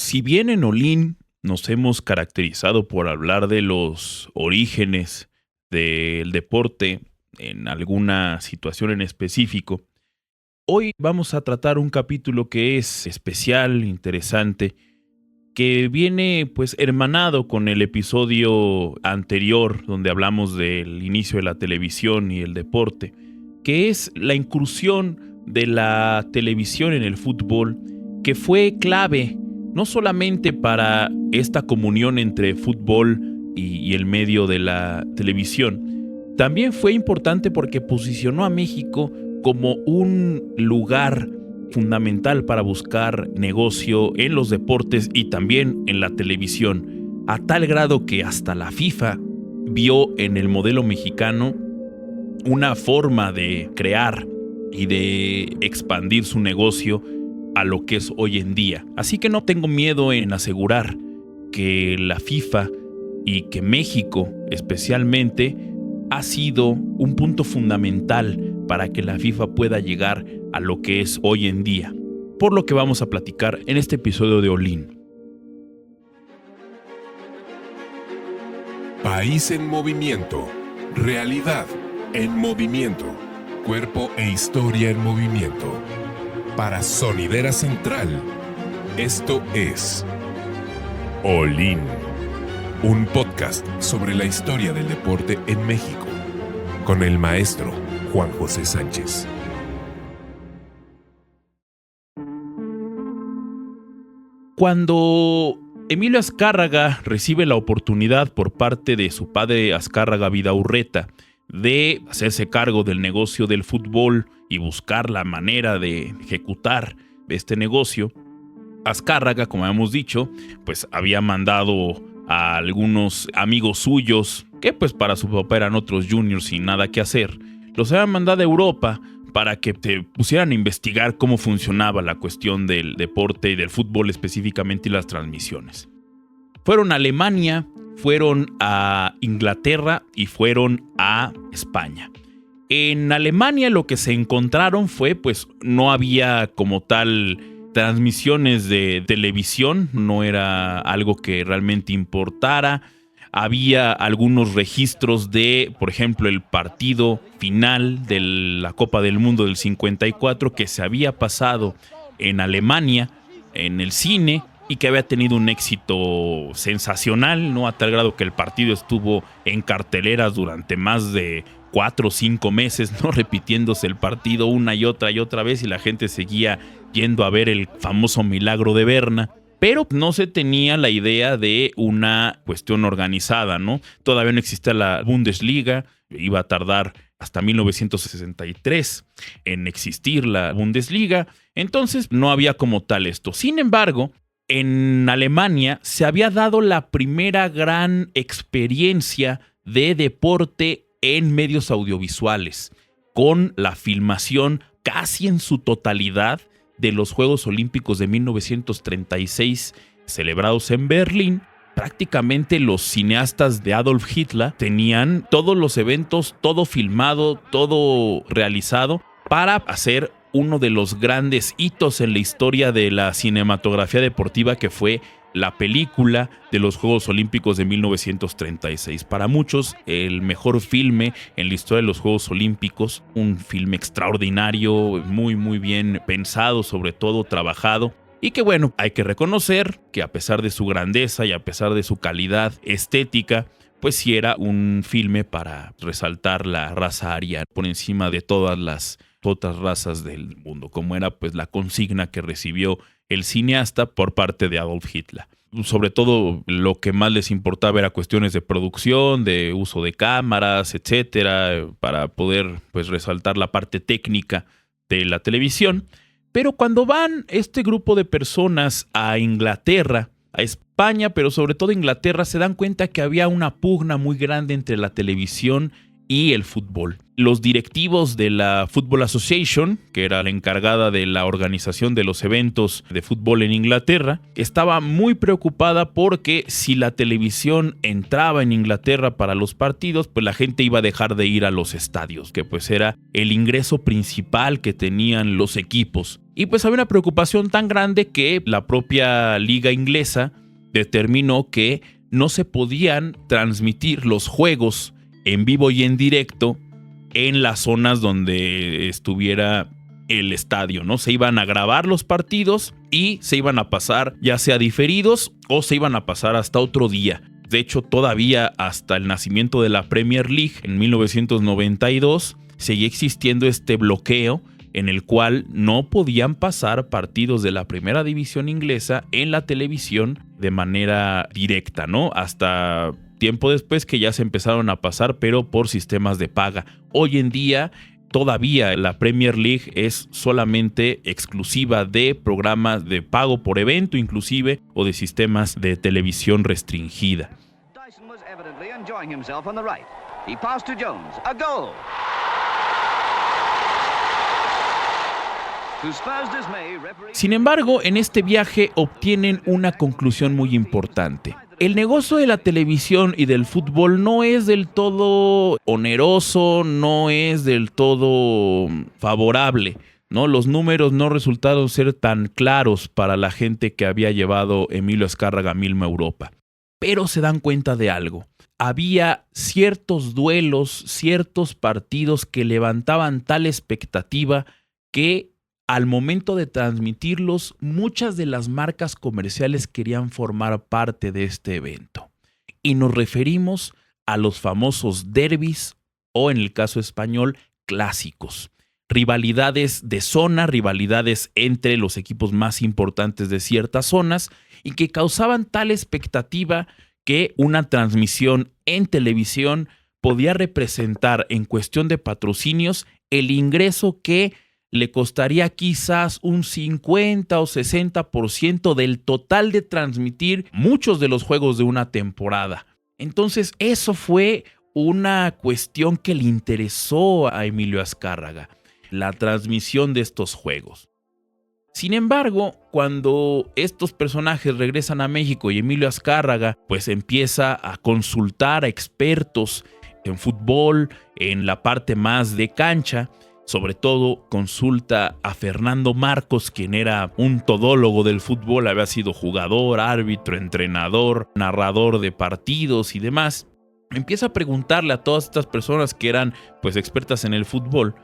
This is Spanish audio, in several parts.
Si bien en Olin nos hemos caracterizado por hablar de los orígenes del deporte en alguna situación en específico, hoy vamos a tratar un capítulo que es especial, interesante, que viene pues hermanado con el episodio anterior donde hablamos del inicio de la televisión y el deporte, que es la incursión de la televisión en el fútbol, que fue clave no solamente para esta comunión entre fútbol y el medio de la televisión, también fue importante porque posicionó a México como un lugar fundamental para buscar negocio en los deportes y también en la televisión, a tal grado que hasta la FIFA vio en el modelo mexicano una forma de crear y de expandir su negocio a lo que es hoy en día. Así que no tengo miedo en asegurar que la FIFA y que México especialmente ha sido un punto fundamental para que la FIFA pueda llegar a lo que es hoy en día, por lo que vamos a platicar en este episodio de Olin. País en movimiento, realidad en movimiento, cuerpo e historia en movimiento. Para Sonidera Central, esto es Olin, un podcast sobre la historia del deporte en México, con el maestro Juan José Sánchez. Cuando Emilio Azcárraga recibe la oportunidad por parte de su padre Azcárraga Vidaurreta de hacerse cargo del negocio del fútbol y buscar la manera de ejecutar este negocio, Azcárraga, como hemos dicho, pues había mandado a algunos amigos suyos, que pues para su papá eran otros juniors sin nada que hacer, los habían mandado a Europa para que te pusieran a investigar cómo funcionaba la cuestión del deporte y del fútbol específicamente y las transmisiones. Fueron a Alemania, fueron a Inglaterra y fueron a España. En Alemania lo que se encontraron fue, pues no había como tal transmisiones de televisión, no era algo que realmente importara. Había algunos registros de, por ejemplo, el partido final de la Copa del Mundo del 54 que se había pasado en Alemania, en el cine, y que había tenido un éxito sensacional, ¿no? A tal grado que el partido estuvo en carteleras durante más de 4 o 5 meses, ¿no? Repitiéndose el partido una y otra vez, y la gente seguía yendo a ver el famoso milagro de Berna. Pero no se tenía la idea de una cuestión organizada, ¿no? Todavía no existía la Bundesliga, iba a tardar hasta 1963 en existir la Bundesliga, entonces no había como tal esto. Sin embargo, en Alemania se había dado la primera gran experiencia de deporte en medios audiovisuales, con la filmación casi en su totalidad de los Juegos Olímpicos de 1936 celebrados en Berlín. Prácticamente los cineastas de Adolf Hitler tenían todos los eventos, todo filmado, todo realizado para hacer uno de los grandes hitos en la historia de la cinematografía deportiva, que fue la película de los Juegos Olímpicos de 1936. Para muchos, el mejor filme en la historia de los Juegos Olímpicos, un filme extraordinario, muy bien pensado, sobre todo trabajado, y que bueno, hay que reconocer que a pesar de su grandeza y a pesar de su calidad estética, pues sí era un filme para resaltar la raza aria por encima de todas las otras razas del mundo, como era pues la consigna que recibió el cineasta por parte de Adolf Hitler. Sobre todo lo que más les importaba era cuestiones de producción, de uso de cámaras, etcétera, para poder pues resaltar la parte técnica de la televisión. Pero cuando van este grupo de personas a Inglaterra, a España, pero sobre todo a Inglaterra, se dan cuenta que había una pugna muy grande entre la televisión y el fútbol. Los directivos de la Football Association, que era la encargada de la organización de los eventos de fútbol en Inglaterra, estaba muy preocupada porque si la televisión entraba en Inglaterra para los partidos, pues la gente iba a dejar de ir a los estadios, que pues era el ingreso principal que tenían los equipos. Y pues había una preocupación tan grande que la propia liga inglesa determinó que no se podían transmitir los juegos en vivo y en directo en las zonas donde estuviera el estadio, ¿no? Se iban a grabar los partidos y se iban a pasar ya sea diferidos o se iban a pasar hasta otro día. De hecho, todavía hasta el nacimiento de la Premier League en 1992 seguía existiendo este bloqueo en el cual no podían pasar partidos de la primera división inglesa en la televisión de manera directa, ¿no? Hasta tiempo después que ya se empezaron a pasar, pero por sistemas de paga. Hoy en día, todavía la Premier League es solamente exclusiva de programas de pago por evento, inclusive, o de sistemas de televisión restringida. Dyson was evidently enjoying himself on the right. He passed to Jones. A goal. Sin embargo, en este viaje obtienen una conclusión muy importante. El negocio de la televisión y del fútbol no es del todo oneroso, no es del todo favorable, ¿no? Los números no resultaron ser tan claros para la gente que había llevado Emilio Azcárraga Milmo a Europa. Pero se dan cuenta de algo. Había ciertos duelos, ciertos partidos que levantaban tal expectativa que al momento de transmitirlos, muchas de las marcas comerciales querían formar parte de este evento. Y nos referimos a los famosos derbis o, en el caso español, clásicos. Rivalidades de zona, rivalidades entre los equipos más importantes de ciertas zonas y que causaban tal expectativa que una transmisión en televisión podía representar en cuestión de patrocinios el ingreso que le costaría quizás un 50 o 60% del total de transmitir muchos de los juegos de una temporada. Entonces, eso fue una cuestión que le interesó a Emilio Azcárraga, la transmisión de estos juegos. Sin embargo, cuando estos personajes regresan a México y Emilio Azcárraga pues empieza a consultar a expertos en fútbol, en la parte más de cancha, sobre todo consulta a Fernando Marcos, quien era un todólogo del fútbol, había sido jugador, árbitro, entrenador, narrador de partidos y demás. Empieza a preguntarle a todas estas personas que eran pues expertas en el fútbol,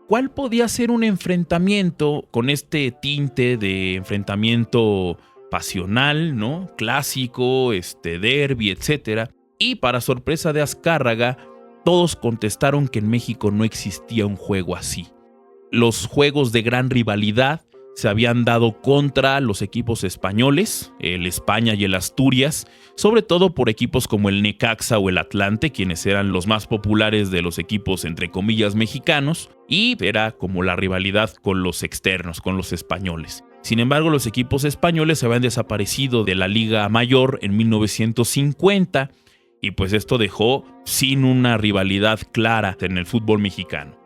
¿cuál podía ser un enfrentamiento con este tinte de enfrentamiento pasional, ¿no? Clásico, derbi, etc. Y para sorpresa de Azcárraga, todos contestaron que en México no existía un juego así. Los juegos de gran rivalidad se habían dado contra los equipos españoles, el España y el Asturias, sobre todo por equipos como el Necaxa o el Atlante, quienes eran los más populares de los equipos entre comillas mexicanos, y era como la rivalidad con los externos, con los españoles. Sin embargo, los equipos españoles se habían desaparecido de la Liga Mayor en 1950, y pues esto dejó sin una rivalidad clara en el fútbol mexicano.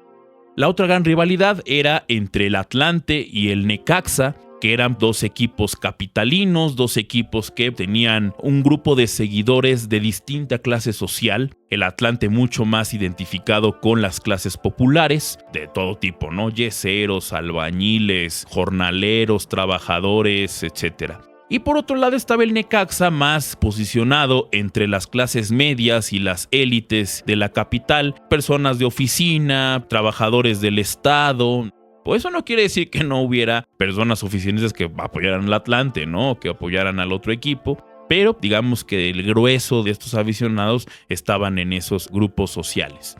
La otra gran rivalidad era entre el Atlante y el Necaxa, que eran dos equipos capitalinos, dos equipos que tenían un grupo de seguidores de distinta clase social. El Atlante mucho más identificado con las clases populares, de todo tipo, ¿no? Yeseros, albañiles, jornaleros, trabajadores, etc. Y por otro lado estaba el Necaxa, más posicionado entre las clases medias y las élites de la capital, personas de oficina, trabajadores del Estado. Pues eso no quiere decir que no hubiera personas oficinistas que apoyaran al Atlante, ¿no? Que apoyaran al otro equipo, pero digamos que el grueso de estos aficionados estaban en esos grupos sociales.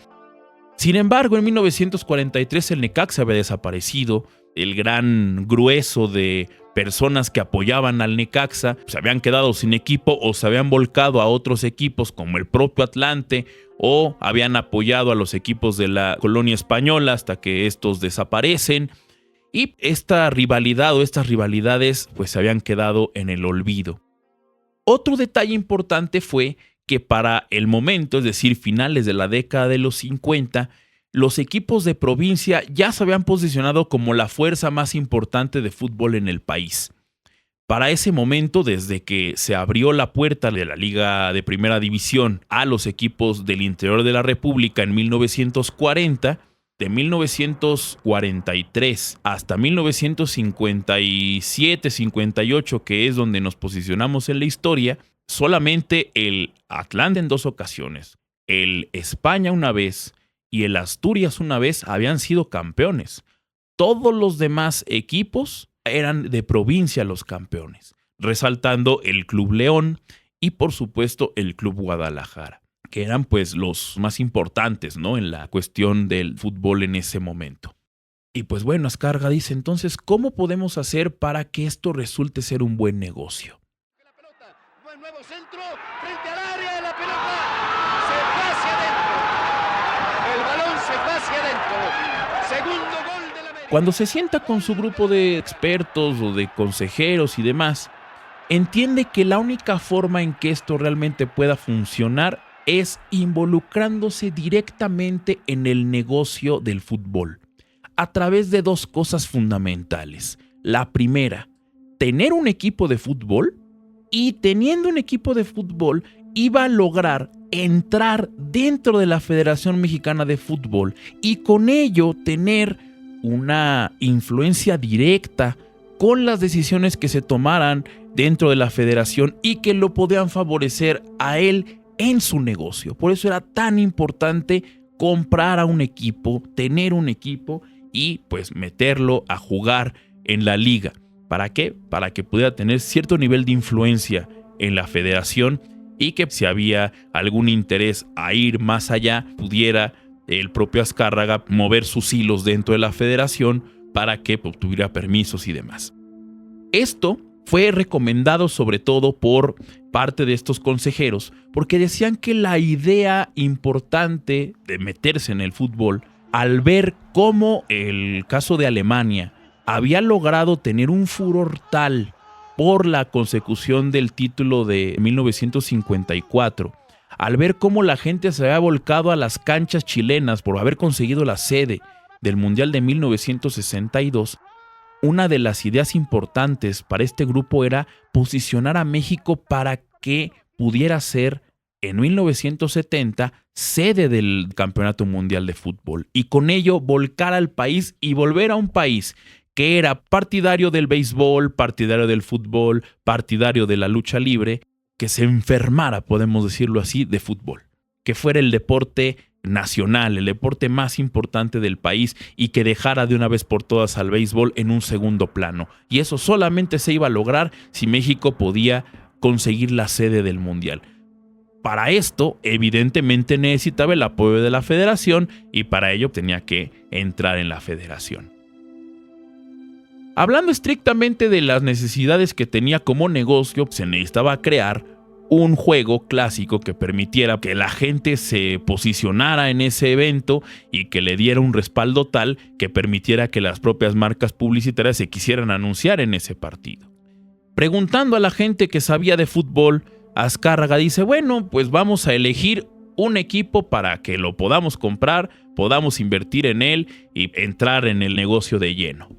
Sin embargo, en 1943 el Necaxa había desaparecido. El gran grueso de personas que apoyaban al Necaxa se habían quedado sin equipo o se habían volcado a otros equipos como el propio Atlante o habían apoyado a los equipos de la colonia española hasta que estos desaparecen. Y esta rivalidad o estas rivalidades pues se habían quedado en el olvido. Otro detalle importante fue que para el momento, es decir, finales de la década de los 50, los equipos de provincia ya se habían posicionado como la fuerza más importante de fútbol en el país. Para ese momento, desde que se abrió la puerta de la Liga de Primera División a los equipos del interior de la República en 1940, de 1943 hasta 1957-58, que es donde nos posicionamos en la historia, solamente el Atlante en 2 ocasiones, el España una vez y el Asturias una vez habían sido campeones. Todos los demás equipos eran de provincia los campeones, resaltando el Club León y por supuesto el Club Guadalajara, que eran pues los más importantes, ¿no?, en la cuestión del fútbol en ese momento. Y pues bueno, Azcárraga dice entonces, ¿cómo podemos hacer para que esto resulte ser un buen negocio? La pelota, buen nuevo centro, frente al área, la pelota se va hacia adentro. El balón se va hacia adentro. Segundo gol de la América. Cuando se sienta con su grupo de expertos o de consejeros y demás, entiende que la única forma en que esto realmente pueda funcionar es involucrándose directamente en el negocio del fútbol, a través de 2 cosas fundamentales. La primera, tener un equipo de fútbol, y teniendo un equipo de fútbol iba a lograr entrar dentro de la Federación Mexicana de Fútbol y con ello tener una influencia directa con las decisiones que se tomaran dentro de la federación y que lo podían favorecer a él en su negocio. Por eso era tan importante comprar a un equipo, tener un equipo y pues meterlo a jugar en la liga. ¿Para qué? Para que pudiera tener cierto nivel de influencia en la federación y que si había algún interés a ir más allá, pudiera el propio Azcárraga mover sus hilos dentro de la federación para que obtuviera permisos y demás. Esto fue recomendado sobre todo por parte de estos consejeros porque decían que la idea importante de meterse en el fútbol, al ver cómo el caso de Alemania había logrado tener un furor tal por la consecución del título de 1954, al ver cómo la gente se había volcado a las canchas chilenas por haber conseguido la sede del Mundial de 1962, una de las ideas importantes para este grupo era posicionar a México para que pudiera ser en 1970 sede del Campeonato Mundial de Fútbol y con ello volcar al país y volver a un país que era partidario del béisbol, partidario del fútbol, partidario de la lucha libre, que se enfermara, podemos decirlo así, de fútbol, que fuera el deporte nacional, el deporte más importante del país y que dejara de una vez por todas al béisbol en un segundo plano. Y eso solamente se iba a lograr si México podía conseguir la sede del Mundial. Para esto, evidentemente necesitaba el apoyo de la federación y para ello tenía que entrar en la federación. Hablando estrictamente de las necesidades que tenía como negocio, se necesitaba crear un juego clásico que permitiera que la gente se posicionara en ese evento y que le diera un respaldo tal que permitiera que las propias marcas publicitarias se quisieran anunciar en ese partido. Preguntando a la gente que sabía de fútbol, Azcárraga dice, bueno, pues vamos a elegir un equipo para que lo podamos comprar, podamos invertir en él y entrar en el negocio de lleno.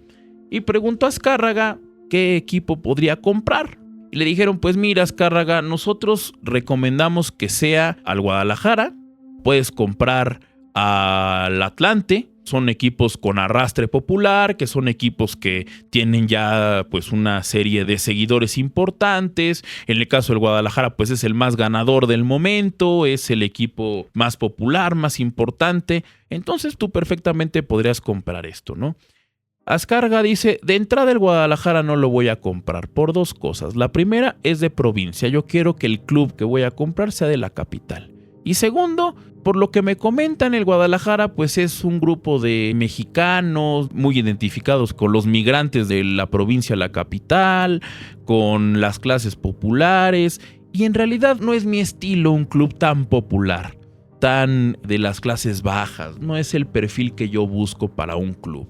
Y preguntó a Azcárraga qué equipo podría comprar. Y le dijeron, pues mira, Azcárraga, nosotros recomendamos que sea al Guadalajara, puedes comprar al Atlante, son equipos con arrastre popular, que son equipos que tienen ya pues una serie de seguidores importantes. En el caso del Guadalajara, pues es el más ganador del momento, es el equipo más popular, más importante. Entonces tú perfectamente podrías comprar esto, ¿no? Azcárraga dice, de entrada el Guadalajara no lo voy a comprar por 2 cosas. La primera es de provincia, yo quiero que el club que voy a comprar sea de la capital. Y segundo, por lo que me comentan, el Guadalajara pues es un grupo de mexicanos muy identificados con los migrantes de la provincia a la capital, con las clases populares, y en realidad no es mi estilo un club tan popular, tan de las clases bajas, no es el perfil que yo busco para un club.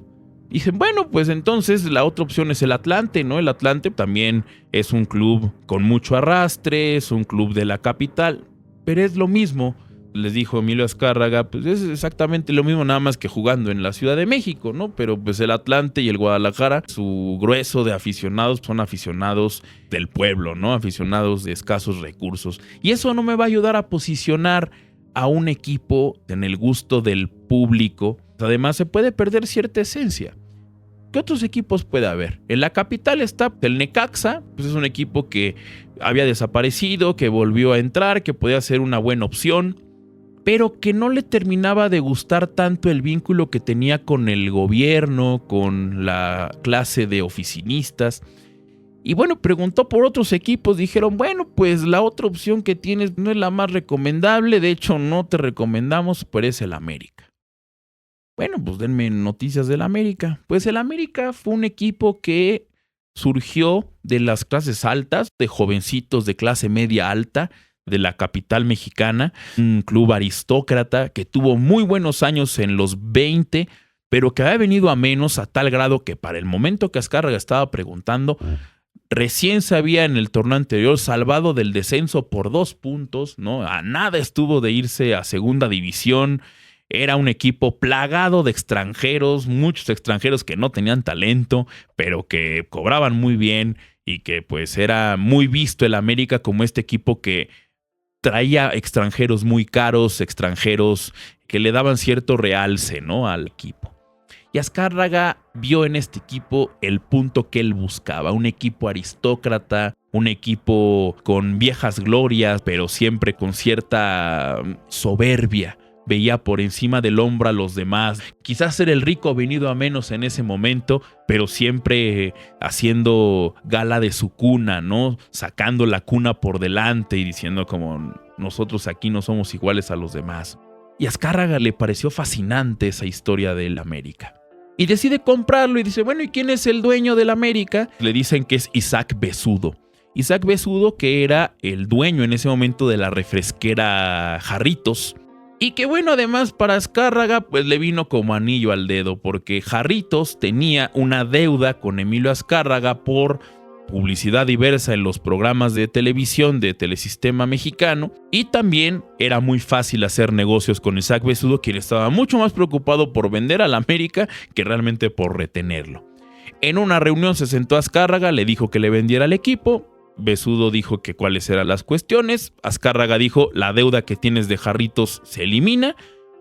Dicen, bueno, pues entonces la otra opción es el Atlante, ¿no? El Atlante también es un club con mucho arrastre, es un club de la capital. pero es lo mismo. Les dijo Emilio Azcárraga, pues es exactamente lo mismo, nada más que jugando en la Ciudad de México, ¿no? Pero pues el Atlante y el Guadalajara, su grueso de aficionados son aficionados del pueblo, ¿no? Aficionados de escasos recursos. Y eso no me va a ayudar a posicionar a un equipo en el gusto del público. Además, se puede perder cierta esencia. ¿Qué otros equipos puede haber? En la capital está el Necaxa, pues es un equipo que había desaparecido, que volvió a entrar, que podía ser una buena opción, pero que no le terminaba de gustar tanto el vínculo que tenía con el gobierno, con la clase de oficinistas. Y bueno, preguntó por otros equipos, dijeron, bueno, pues la otra opción que tienes no es la más recomendable, de hecho no te recomendamos, pero es el América. Bueno, pues denme noticias del América. Pues el América fue un equipo que surgió de las clases altas, de jovencitos de clase media alta, de la capital mexicana, un club aristócrata que tuvo muy buenos años en los 20, pero que había venido a menos a tal grado que para el momento que Azcárraga estaba preguntando, recién se había en el torneo anterior salvado del descenso por 2 puntos, ¿no? A nada estuvo de irse a segunda división. Era un equipo plagado de extranjeros, muchos extranjeros que no tenían talento, pero que cobraban muy bien y que pues era muy visto el América como este equipo que traía extranjeros muy caros, extranjeros que le daban cierto realce, ¿no?, al equipo. Y Azcárraga vio en este equipo el punto que él buscaba, un equipo aristócrata, un equipo con viejas glorias, pero siempre con cierta soberbia. Veía por encima del hombro a los demás. Quizás era el rico venido a menos en ese momento, pero siempre haciendo gala de su cuna, ¿no? Sacando la cuna por delante y diciendo como nosotros aquí no somos iguales a los demás. Y a Azcárraga le pareció fascinante esa historia del América. Y decide comprarlo y dice, bueno, ¿y quién es el dueño del América? Le dicen que es Isaac Besudo. Isaac Besudo, que era el dueño en ese momento de la refresquera Jarritos. Y que bueno, además para Azcárraga pues le vino como anillo al dedo, porque Jarritos tenía una deuda con Emilio Azcárraga por publicidad diversa en los programas de televisión de Telesistema Mexicano, y también era muy fácil hacer negocios con Isaac Besudo, quien estaba mucho más preocupado por vender al América que realmente por retenerlo. En una reunión se sentó Azcárraga, le dijo que le vendiera el equipo. Besudo dijo que cuáles eran las cuestiones. Azcárraga dijo, la deuda que tienes de Jarritos se elimina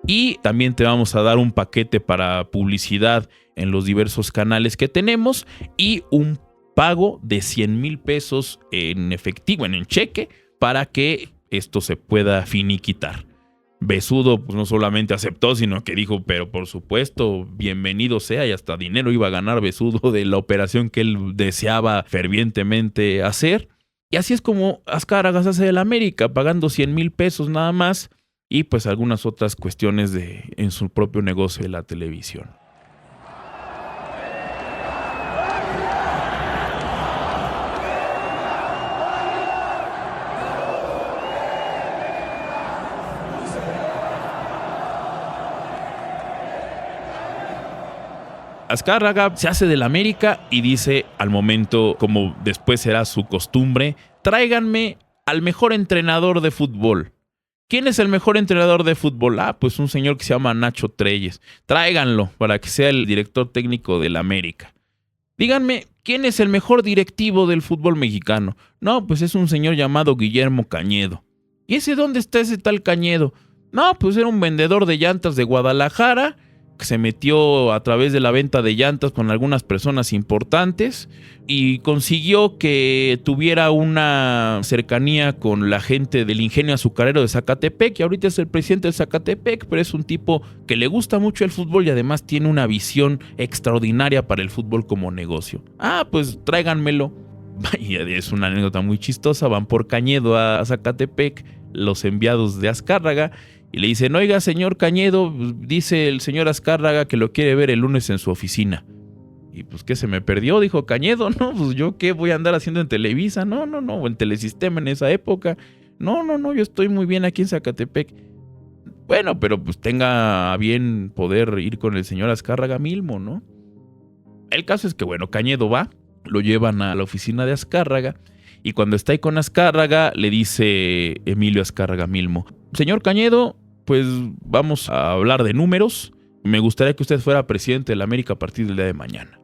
y también te vamos a dar un paquete para publicidad en los diversos canales que tenemos y un pago de 100,000 pesos en efectivo, en cheque, para que esto se pueda finiquitar. Besudo pues no solamente aceptó, sino que dijo, pero por supuesto, bienvenido sea, y hasta dinero iba a ganar Besudo de la operación que él deseaba fervientemente hacer. Y así es como Azcárraga se hace del América, pagando 100,000 pesos nada más y pues algunas otras cuestiones en su propio negocio de la televisión. Azcárraga se hace del América y dice al momento, como después será su costumbre, tráiganme al mejor entrenador de fútbol. ¿Quién es el mejor entrenador de fútbol? Pues un señor que se llama Nacho Treyes. Tráiganlo para que sea el director técnico del América. Díganme, ¿quién es el mejor directivo del fútbol mexicano? No, pues es un señor llamado Guillermo Cañedo. ¿Y ese dónde está ese tal Cañedo? No, pues era un vendedor de llantas de Guadalajara que se metió a través de la venta de llantas con algunas personas importantes y consiguió que tuviera una cercanía con la gente del ingenio azucarero de Zacatepec, y ahorita es el presidente de Zacatepec, pero es un tipo que le gusta mucho el fútbol y además tiene una visión extraordinaria para el fútbol como negocio. Pues tráiganmelo. Y es una anécdota muy chistosa, van por Cañedo a Zacatepec los enviados de Azcárraga y le dicen, oiga señor Cañedo, dice el señor Azcárraga que lo quiere ver el lunes en su oficina. Y pues ¿qué se me perdió? Dijo Cañedo, no, pues yo qué voy a andar haciendo en Televisa, no, o en Telesistema en esa época, no, yo estoy muy bien aquí en Zacatepec. Bueno, pero pues tenga a bien poder ir con el señor Azcárraga mismo, ¿no? El caso es que bueno, Cañedo va, lo llevan a la oficina de Azcárraga Y cuando está ahí con Azcárraga, le dice Emilio Azcárraga Milmo: señor Cañedo, pues vamos a hablar de números. Me gustaría que usted fuera presidente de la América a partir del día de mañana.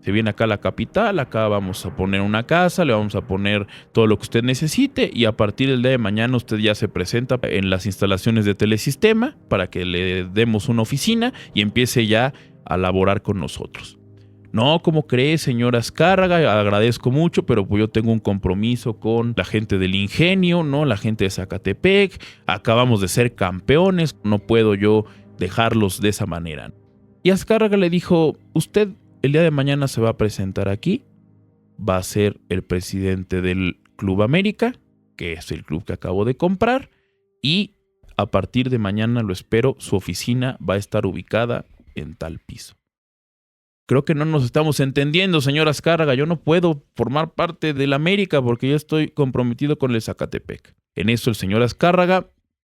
Se viene acá a la capital, acá vamos a poner una casa, le vamos a poner todo lo que usted necesite y a partir del día de mañana usted ya se presenta en las instalaciones de Telesistema para que le demos una oficina y empiece ya a laborar con nosotros. No, ¿cómo cree, señor Azcárraga? Agradezco mucho, pero pues yo tengo un compromiso con la gente del Ingenio, ¿no? La gente de Zacatepec, acabamos de ser campeones, no puedo yo dejarlos de esa manera. Y Azcárraga le dijo: usted el día de mañana se va a presentar aquí, va a ser el presidente del Club América, que es el club que acabo de comprar, y a partir de mañana lo espero, su oficina va a estar ubicada en tal piso. Creo que no nos estamos entendiendo, señor Azcárraga, yo no puedo formar parte del América porque yo estoy comprometido con el Zacatepec. En eso el señor Azcárraga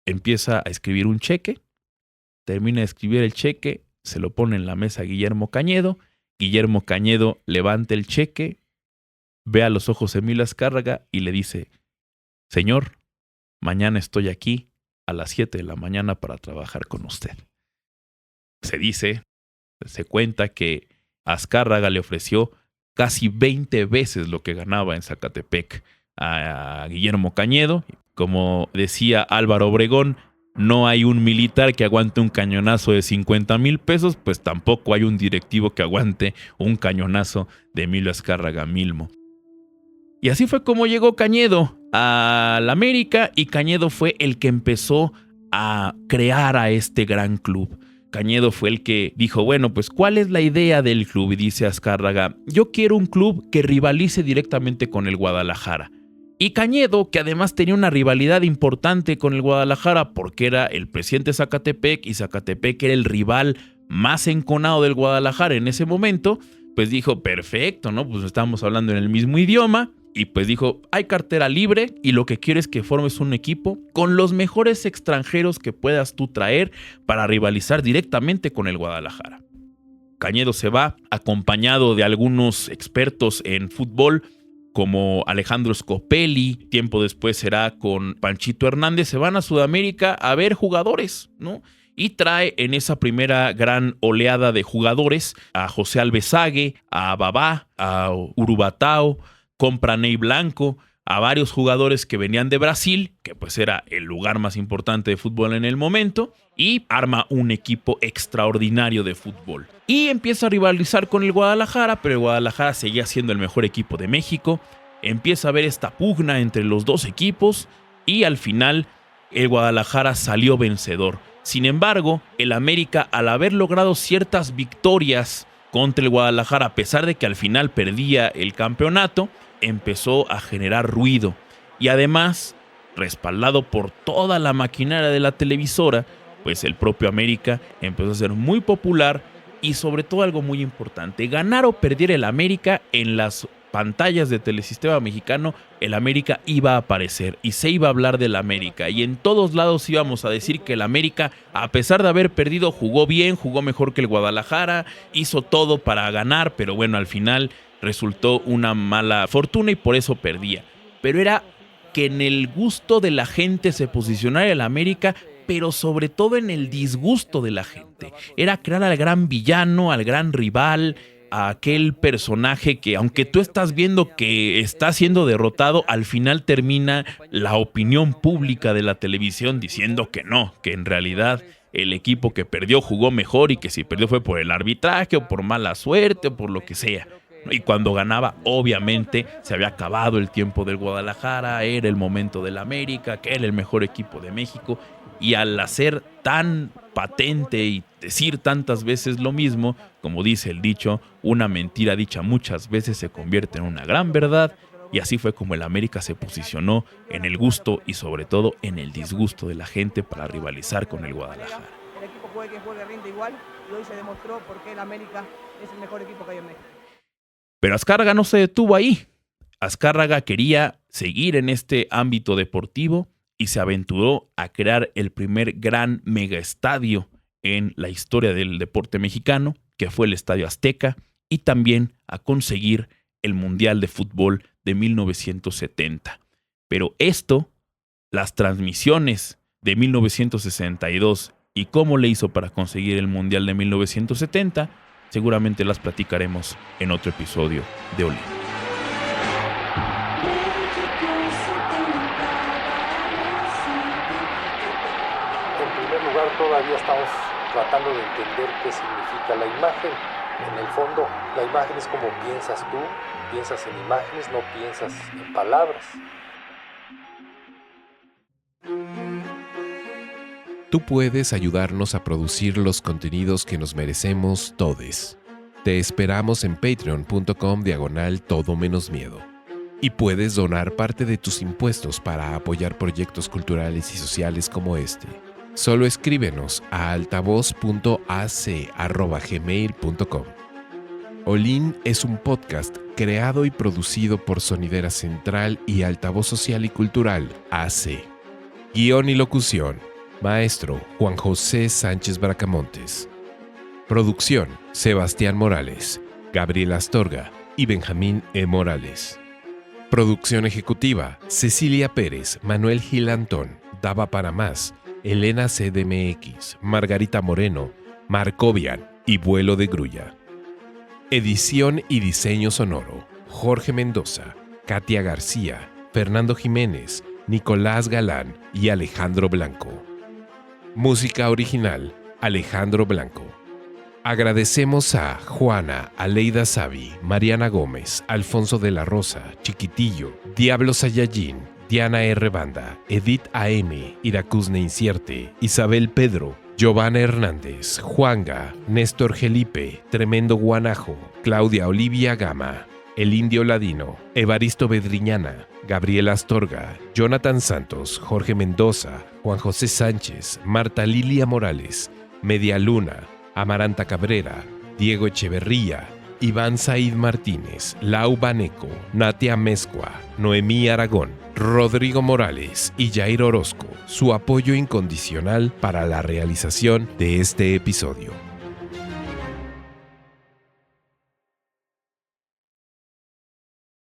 empieza a escribir un cheque, termina de escribir el cheque, se lo pone en la mesa a Guillermo Cañedo. Guillermo Cañedo levanta el cheque, ve a los ojos a Emilio Azcárraga y le dice: señor, mañana estoy aquí a las 7 de la mañana para trabajar con usted. Se cuenta que Azcárraga le ofreció casi 20 veces lo que ganaba en Zacatepec a Guillermo Cañedo. Como decía Álvaro Obregón, no hay un militar que aguante un cañonazo de 50,000 pesos, pues tampoco hay un directivo que aguante un cañonazo de Emilio Azcárraga Milmo. Y así fue como llegó Cañedo a la América, y Cañedo fue el que empezó a crear a este gran club. Cañedo fue el que dijo: bueno, pues ¿cuál es la idea del club? Y dice Azcárraga: yo quiero un club que rivalice directamente con el Guadalajara. Y Cañedo, que además tenía una rivalidad importante con el Guadalajara porque era el presidente de Zacatepec y Zacatepec era el rival más enconado del Guadalajara en ese momento, pues dijo: perfecto, ¿no? Pues estamos hablando en el mismo idioma. Y pues dijo: hay cartera libre y lo que quiero es que formes un equipo con los mejores extranjeros que puedas tú traer para rivalizar directamente con el Guadalajara. Cañedo se va acompañado de algunos expertos en fútbol como Alejandro Scopelli, tiempo después será con Panchito Hernández. Se van a Sudamérica a ver jugadores, ¿no? Y trae en esa primera gran oleada de jugadores a José Alvesague, a Babá, a Urubatao, compra a Ney Blanco, a varios jugadores que venían de Brasil, que pues era el lugar más importante de fútbol en el momento, y arma un equipo extraordinario de fútbol. Y empieza a rivalizar con el Guadalajara, pero el Guadalajara seguía siendo el mejor equipo de México. Empieza a haber esta pugna entre los dos equipos y al final el Guadalajara salió vencedor. Sin embargo, el América, al haber logrado ciertas victorias contra el Guadalajara, a pesar de que al final perdía el campeonato, empezó a generar ruido. Y además, respaldado por toda la maquinaria de la televisora, pues el propio América empezó a ser muy popular y sobre todo algo muy importante: ganar o perder el América, en las pantallas de Telesistema Mexicano, el América iba a aparecer y se iba a hablar del América. Y en todos lados íbamos a decir que el América, a pesar de haber perdido, jugó bien, jugó mejor que el Guadalajara, hizo todo para ganar, pero bueno, al final resultó una mala fortuna y por eso perdía. Pero era que en el gusto de la gente se posicionara el América, pero sobre todo en el disgusto de la gente. Era crear al gran villano, al gran rival, a aquel personaje que, aunque tú estás viendo que está siendo derrotado, al final termina la opinión pública de la televisión diciendo que no, que en realidad el equipo que perdió jugó mejor y que si perdió fue por el arbitraje o por mala suerte o por lo que sea. Y cuando ganaba, obviamente, se había acabado el tiempo del Guadalajara, era el momento del América, que era el mejor equipo de México. Y al hacer tan patente y decir tantas veces lo mismo, como dice el dicho, una mentira dicha muchas veces se convierte en una gran verdad. Y así fue como el América se posicionó en el gusto y sobre todo en el disgusto de la gente para rivalizar con el Guadalajara. El equipo juegue, rinde igual, y hoy se demostró por qué el América es el mejor equipo que hay en México. Pero Azcárraga no se detuvo ahí. Azcárraga quería seguir en este ámbito deportivo y se aventuró a crear el primer gran megaestadio en la historia del deporte mexicano, que fue el Estadio Azteca, y también a conseguir el Mundial de Fútbol de 1970. Pero esto, las transmisiones de 1962 y cómo le hizo para conseguir el Mundial de 1970, seguramente las platicaremos en otro episodio de Olin. En primer lugar, todavía estamos tratando de entender qué significa la imagen. En el fondo, la imagen es como piensas tú, piensas en imágenes, no piensas en palabras. Tú puedes ayudarnos a producir los contenidos que nos merecemos todes. Te esperamos en patreon.com/todo menos miedo. Y puedes donar parte de tus impuestos para apoyar proyectos culturales y sociales como este. Solo escríbenos a altavoz.ac@gmail.com. Olin es un podcast creado y producido por Sonidera Central y Altavoz Social y Cultural AC. Guión y locución: Maestro Juan José Sánchez Bracamontes. Producción: Sebastián Morales, Gabriel Astorga y Benjamín E. Morales. Producción ejecutiva: Cecilia Pérez, Manuel Gil Antón, Dava para Más, Elena CDMX, Margarita Moreno, Marcovian y Vuelo de Grulla. Edición y diseño sonoro: Jorge Mendoza, Katia García, Fernando Jiménez, Nicolás Galán y Alejandro Blanco. Música original: Alejandro Blanco. Agradecemos a Juana, Aleida Savi, Mariana Gómez, Alfonso de la Rosa, Chiquitillo, Diablo Sayayín, Diana R. Banda, Edith A.M., Iracuzne Incierte, Isabel Pedro, Giovanna Hernández, Juanga, Néstor Gelipe, Tremendo Guanajo, Claudia Olivia Gama, El Indio Ladino, Evaristo Bedriñana, Gabriel Astorga, Jonathan Santos, Jorge Mendoza, Juan José Sánchez, Marta Lilia Morales, Media Luna, Amaranta Cabrera, Diego Echeverría, Iván Said Martínez, Lau Baneco, Natia Mezcua, Noemí Aragón, Rodrigo Morales y Jair Orozco, su apoyo incondicional para la realización de este episodio.